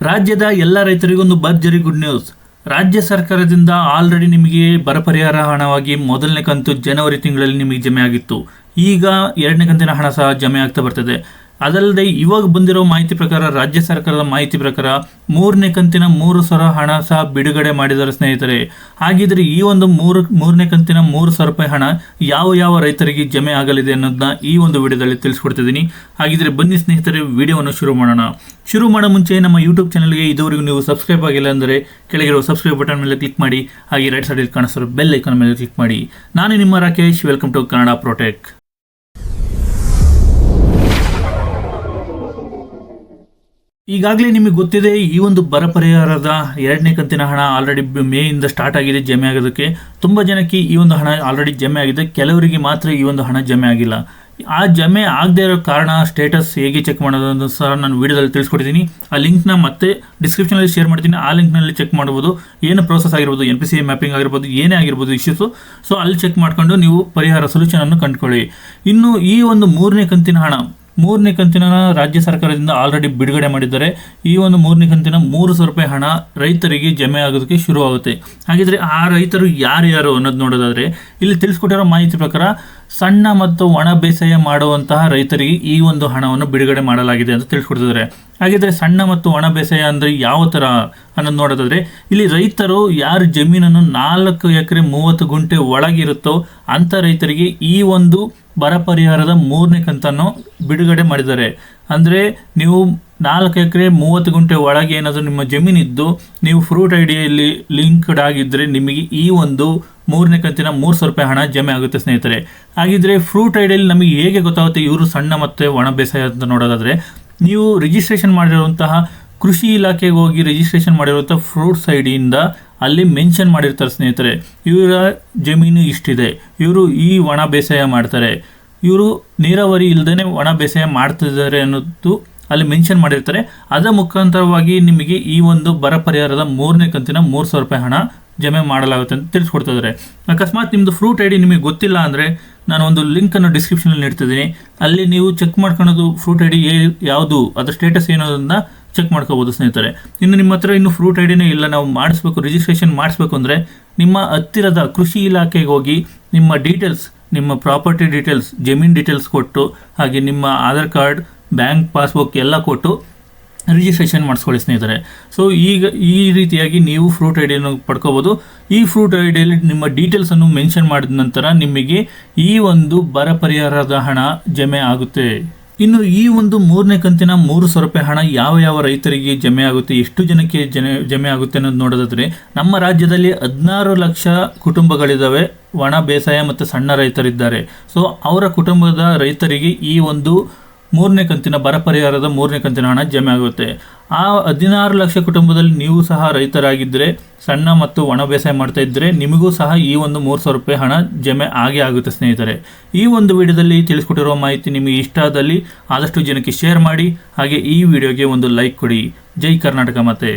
ರಾಜ್ಯದ ಎಲ್ಲ ರೈತರಿಗೊಂದು ಭರ್ಜರಿ ಗುಡ್ ನ್ಯೂಸ್. ರಾಜ್ಯ ಸರ್ಕಾರದಿಂದ ಆಲ್ರೆಡಿ ನಿಮಗೆ ಬರ ಪರಿಹಾರ ಹಣವಾಗಿ ಮೊದಲನೇ ಕಂತು ಜನವರಿ ತಿಂಗಳಲ್ಲಿ ನಿಮಗೆ ಜಮೆ ಆಗಿತ್ತು. ಈಗ ಎರಡನೇ ಕಂತಿನ ಹಣ ಸಹ ಜಮೆ ಆಗ್ತಾ ಬರ್ತದೆ. ಅದಲ್ಲದೆ ಇವಾಗ ಬಂದಿರೋ ಮಾಹಿತಿ ಪ್ರಕಾರ, ರಾಜ್ಯ ಸರ್ಕಾರದ ಮಾಹಿತಿ ಪ್ರಕಾರ ಮೂರನೇ ಕಂತಿನ 3,000 ಹಣ ಸಹ ಬಿಡುಗಡೆ ಮಾಡಿದ್ದಾರೆ ಸ್ನೇಹಿತರೆ. ಹಾಗಿದ್ರೆ ಈ ಒಂದು ಮೂರನೇ ಕಂತಿನ 3,000 ರೂಪಾಯಿ ಹಣ ಯಾವ ರೈತರಿಗೆ ಜಮೆ ಆಗಲಿದೆ ಅನ್ನೋದನ್ನ ಈ ಒಂದು ವಿಡಿಯೋದಲ್ಲಿ ತಿಳಿಸ್ಕೊಡ್ತಿದ್ದೀನಿ. ಹಾಗಿದ್ರೆ ಬನ್ನಿ ಸ್ನೇಹಿತರೆ, ವಿಡಿಯೋವನ್ನು ಶುರು ಮಾಡೋಣ. ಶುರು ಮಾಡೋ ಮುಂಚೆ ನಮ್ಮ ಯೂಟ್ಯೂಬ್ ಚಾನಲ್ಗೆ ಇದುವರೆಗೂ ನೀವು ಸಬ್ಸ್ಕ್ರೈಬ್ ಆಗಿಲ್ಲ ಅಂದರೆ ಕೆಳಗಿರೋ ಸಬ್ಸ್ಕ್ರೈಬ್ ಬಟನ್ ಮೇಲೆ ಕ್ಲಿಕ್ ಮಾಡಿ. ಹಾಗೆ ರೈಟ್ ಸೈಡಲ್ಲಿ ಕಾಣಿಸ್ತಿರೋ ಬೆಲ್ ಐಕಾನ್ ಮೇಲೆ ಕ್ಲಿಕ್ ಮಾಡಿ. ನಾನು ನಿಮ್ಮ ರಾಕೇಶ್, ವೆಲ್ಕಮ್ ಟು ಕನ್ನಡ ಪ್ರೋಟೆಕ್. ಈಗಾಗಲೇ ನಿಮಗೆ ಗೊತ್ತಿದೆ, ಈ ಒಂದು ಬರ ಪರಿಹಾರದ ಎರಡನೇ ಕಂತಿನ ಹಣ ಆಲ್ರೆಡಿ ಮೇಯಿಂದ ಸ್ಟಾರ್ಟ್ ಆಗಿದೆ ಜಮೆ ಆಗೋದಕ್ಕೆ. ತುಂಬ ಜನಕ್ಕೆ ಈ ಒಂದು ಹಣ ಆಲ್ರೆಡಿ ಜಮೆ ಆಗಿದೆ, ಕೆಲವರಿಗೆ ಮಾತ್ರ ಈ ಒಂದು ಹಣ ಜಮೆ ಆಗಿಲ್ಲ. ಆ ಜಮೆ ಆಗದೆ ಇರೋ ಕಾರಣ, ಸ್ಟೇಟಸ್ ಹೇಗೆ ಚೆಕ್ ಮಾಡೋದನ್ನು ಸಹ ನಾನು ವಿಡಿಯೋದಲ್ಲಿ ತಿಳಿಸ್ಕೊಡ್ತೀನಿ. ಆ ಲಿಂಕ್ನ ಮತ್ತೆ ಡಿಸ್ಕ್ರಿಪ್ಷನಲ್ಲಿ ಶೇರ್ ಮಾಡ್ತೀನಿ. ಆ ಲಿಂಕ್ನಲ್ಲಿ ಚೆಕ್ ಮಾಡ್ಬೋದು, ಏನು ಪ್ರೋಸೆಸ್ ಆಗಿರ್ಬೋದು, NPCI ಮ್ಯಾಪಿಂಗ್ ಆಗಿರ್ಬೋದು, ಏನೇ ಆಗಿರ್ಬೋದು ಇಶ್ಯೂಸು. ಸೊ ಅಲ್ಲಿ ಚೆಕ್ ಮಾಡ್ಕೊಂಡು ನೀವು ಪರಿಹಾರ ಸೊಲ್ಯೂಷನನ್ನು ಕಂಡುಕೊಳ್ಳಿ. ಇನ್ನು ಈ ಒಂದು ಮೂರನೇ ಕಂತಿನ ರಾಜ್ಯ ಸರ್ಕಾರದಿಂದ ಆಲ್ರೆಡಿ ಬಿಡುಗಡೆ ಮಾಡಿದ್ದಾರೆ. ಈ ಒಂದು ಮೂರನೇ ಕಂತಿನ 3,000 ರೂಪಾಯಿ ಹಣ ರೈತರಿಗೆ ಜಮೆ ಆಗೋದಕ್ಕೆ ಶುರುವಾಗುತ್ತೆ. ಹಾಗಿದ್ರೆ ಆ ರೈತರು ಯಾರು ಅನ್ನೋದು ನೋಡೋದಾದರೆ, ಇಲ್ಲಿ ತಿಳಿಸ್ಕೊಟ್ಟಿರೋ ಮಾಹಿತಿ ಪ್ರಕಾರ ಸಣ್ಣ ಮತ್ತು ಒಣ ಬೇಸಾಯ ಮಾಡುವಂತಹ ರೈತರಿಗೆ ಈ ಒಂದು ಹಣವನ್ನು ಬಿಡುಗಡೆ ಮಾಡಲಾಗಿದೆ ಅಂತ ತಿಳಿಸ್ಕೊಡ್ತಿದ್ದಾರೆ. ಹಾಗಿದ್ರೆ ಸಣ್ಣ ಮತ್ತು ಒಣ ಬೇಸಾಯ ಅಂದರೆ ಯಾವ ಥರ ಅನ್ನೋದು ನೋಡೋದಾದರೆ, ಇಲ್ಲಿ ರೈತರು ಯಾರು ಜಮೀನನ್ನು 4 ಎಕರೆ 30 ಗುಂಟೆ ಒಳಗಿರುತ್ತೋ ಅಂಥ ರೈತರಿಗೆ ಈ ಒಂದು ಬರ ಪರಿಹಾರದ ಮೂರನೇ ಕಂತನ್ನು ಬಿಡುಗಡೆ ಮಾಡಿದ್ದಾರೆ. ಅಂದರೆ ನೀವು 4 ಎಕರೆ 30 ಗುಂಟೆ ಒಳಗೆ ಏನಾದರೂ ನಿಮ್ಮ ಜಮೀನಿದ್ದು ನೀವು ಫ್ರೂಟ್ ಐಡಿಯಲ್ಲಿ ಲಿಂಕ್ಡ್ ಆಗಿದ್ದರೆ ನಿಮಗೆ ಈ ಒಂದು ಮೂರನೇ ಕಂತಿನ 3,000 ರೂಪಾಯಿ ಹಣ ಜಮೆ ಆಗುತ್ತೆ ಸ್ನೇಹಿತರೆ. ಹಾಗಿದ್ರೆ ಫ್ರೂಟ್ ಐಡಿಯಲ್ಲಿ ನಮಗೆ ಹೇಗೆ ಗೊತ್ತಾಗುತ್ತೆ ಇವರು ಸಣ್ಣ ಮತ್ತು ಒಣ ಬೇಸಾಯ ಅಂತ ನೋಡೋದಾದರೆ, ನೀವು ರಿಜಿಸ್ಟ್ರೇಷನ್ ಮಾಡಿರುವಂತಹ ಕೃಷಿ ಇಲಾಖೆಗೆ ಹೋಗಿ ರಿಜಿಸ್ಟ್ರೇಷನ್ ಮಾಡಿರುವಂಥ ಫ್ರೂಟ್ಸ್ ಐಡಿಯಿಂದ ಅಲ್ಲಿ ಮೆನ್ಷನ್ ಮಾಡಿರ್ತಾರೆ ಸ್ನೇಹಿತರೆ. ಇವರ ಜಮೀನು ಇಷ್ಟಿದೆ, ಇವರು ಈ ಒಣ ಬೇಸಾಯ ಮಾಡ್ತಾರೆ, ಇವರು ನೀರಾವರಿ ಇಲ್ಲದೇ ಒಣ ಬೇಸಾಯ ಮಾಡ್ತಿದ್ದಾರೆ ಅನ್ನೋದು ಅಲ್ಲಿ ಮೆನ್ಷನ್ ಮಾಡಿರ್ತಾರೆ. ಅದರ ಮುಖಾಂತರವಾಗಿ ನಿಮಗೆ ಈ ಒಂದು ಬರ ಪರಿಹಾರದ ಮೂರನೇ ಕಂತಿನ 3,000 ರೂಪಾಯಿ ಹಣ ಜಮೆ ಮಾಡಲಾಗುತ್ತೆ ಅಂತ ತಿಳಿಸ್ಕೊಡ್ತಿದ್ದಾರೆ. ಅಕಸ್ಮಾತ್ ನಿಮ್ಮದು ಫ್ರೂಟ್ ಐಡಿ ನಿಮಗೆ ಗೊತ್ತಿಲ್ಲ ಅಂದರೆ ನಾನು ಒಂದು ಲಿಂಕನ್ನು ಡಿಸ್ಕ್ರಿಪ್ಷನಲ್ಲಿ ನೀಡ್ತಿದ್ದೀನಿ. ಅಲ್ಲಿ ನೀವು ಚೆಕ್ ಮಾಡ್ಕೊಳ್ಳೋದು ಫ್ರೂಟ್ ಐಡಿ ಯಾವುದು, ಅದರ ಸ್ಟೇಟಸ್ ಏನೋದನ್ನು ಚೆಕ್ ಮಾಡ್ಕೋಬೋದು ಸ್ನೇಹಿತರೆ. ಇನ್ನು ನಿಮ್ಮ ಹತ್ರ ಇನ್ನೂ ಫ್ರೂಟ್ ಐಡಿನೇ ಇಲ್ಲ, ನಾವು ಮಾಡಿಸ್ಬೇಕು, ರಿಜಿಸ್ಟ್ರೇಷನ್ ಮಾಡಿಸ್ಬೇಕು ಅಂದರೆ ನಿಮ್ಮ ಹತ್ತಿರದ ಕೃಷಿ ಇಲಾಖೆಗೆ ಹೋಗಿ ನಿಮ್ಮ ಡೀಟೇಲ್ಸ್, ನಿಮ್ಮ ಪ್ರಾಪರ್ಟಿ ಡೀಟೇಲ್ಸ್, ಜಮೀನು ಡೀಟೇಲ್ಸ್ ಕೊಟ್ಟು, ಹಾಗೆ ನಿಮ್ಮ ಆಧಾರ್ ಕಾರ್ಡ್, ಬ್ಯಾಂಕ್ ಪಾಸ್ಬುಕ್ ಎಲ್ಲ ಕೊಟ್ಟು ರಿಜಿಸ್ಟ್ರೇಷನ್ ಮಾಡಿಸ್ಕೊಳ್ಳಿ ಸ್ನೇಹಿತರೆ. ಸೊ ಈಗ ಈ ರೀತಿಯಾಗಿ ನೀವು ಫ್ರೂಟ್ ಐಡಿಯನ್ನು ಪಡ್ಕೋಬೋದು. ಈ ಫ್ರೂಟ್ ಐಡಿಯಲ್ಲಿ ನಿಮ್ಮ ಡೀಟೇಲ್ಸನ್ನು ಮೆನ್ಷನ್ ಮಾಡಿದ ನಂತರ ನಿಮಗೆ ಈ ಒಂದು ಬರ ಪರಿಹಾರದ ಹಣ ಜಮೆ ಆಗುತ್ತೆ. ಇನ್ನು ಈ ಒಂದು ಮೂರನೇ ಕಂತಿನ 3,000 ರೂಪಾಯಿ ಹಣ ಯಾವ ರೈತರಿಗೆ ಜಮೆ ಆಗುತ್ತೆ, ಎಷ್ಟು ಜನಕ್ಕೆ ಜಮೆ ಆಗುತ್ತೆ ಅನ್ನೋದು ನೋಡೋದಾದರೆ, ನಮ್ಮ ರಾಜ್ಯದಲ್ಲಿ 16 ಲಕ್ಷ ಕುಟುಂಬಗಳಿದ್ದಾವೆ, ಒಣ ಬೇಸಾಯ ಮತ್ತು ಸಣ್ಣ ರೈತರಿದ್ದಾರೆ. ಸೊ ಅವರ ಕುಟುಂಬದ ರೈತರಿಗೆ ಈ ಒಂದು ಮೂರನೇ ಕಂತಿನ ಬರ ಪರಿಹಾರದ ಮೂರನೇ ಕಂತಿನ ಹಣ ಜಮೆ ಆಗುತ್ತೆ. ಆ 16 ಲಕ್ಷ ಕುಟುಂಬದಲ್ಲಿ ನೀವು ಸಹ ರೈತರಾಗಿದ್ದರೆ, ಸಣ್ಣ ಮತ್ತು ಒಣ ಬೇಸಾಯ ಮಾಡ್ತಾ ಇದ್ದರೆ, ನಿಮಗೂ ಸಹ ಈ ಒಂದು 3,000 ರೂಪಾಯಿ ಹಣ ಜಮೆ ಆಗುತ್ತೆ ಸ್ನೇಹಿತರೆ. ಈ ಒಂದು ವಿಡಿಯೋದಲ್ಲಿ ತಿಳಿಸ್ಕೊಟ್ಟಿರುವ ಮಾಹಿತಿ ನಿಮಗೆ ಇಷ್ಟ ಆದಲ್ಲಿ ಆದಷ್ಟು ಜನಕ್ಕೆ ಶೇರ್ ಮಾಡಿ. ಹಾಗೆ ಈ ವಿಡಿಯೋಗೆ ಒಂದು ಲೈಕ್ ಕೊಡಿ. ಜೈ ಕರ್ನಾಟಕ ಮಾತೆ.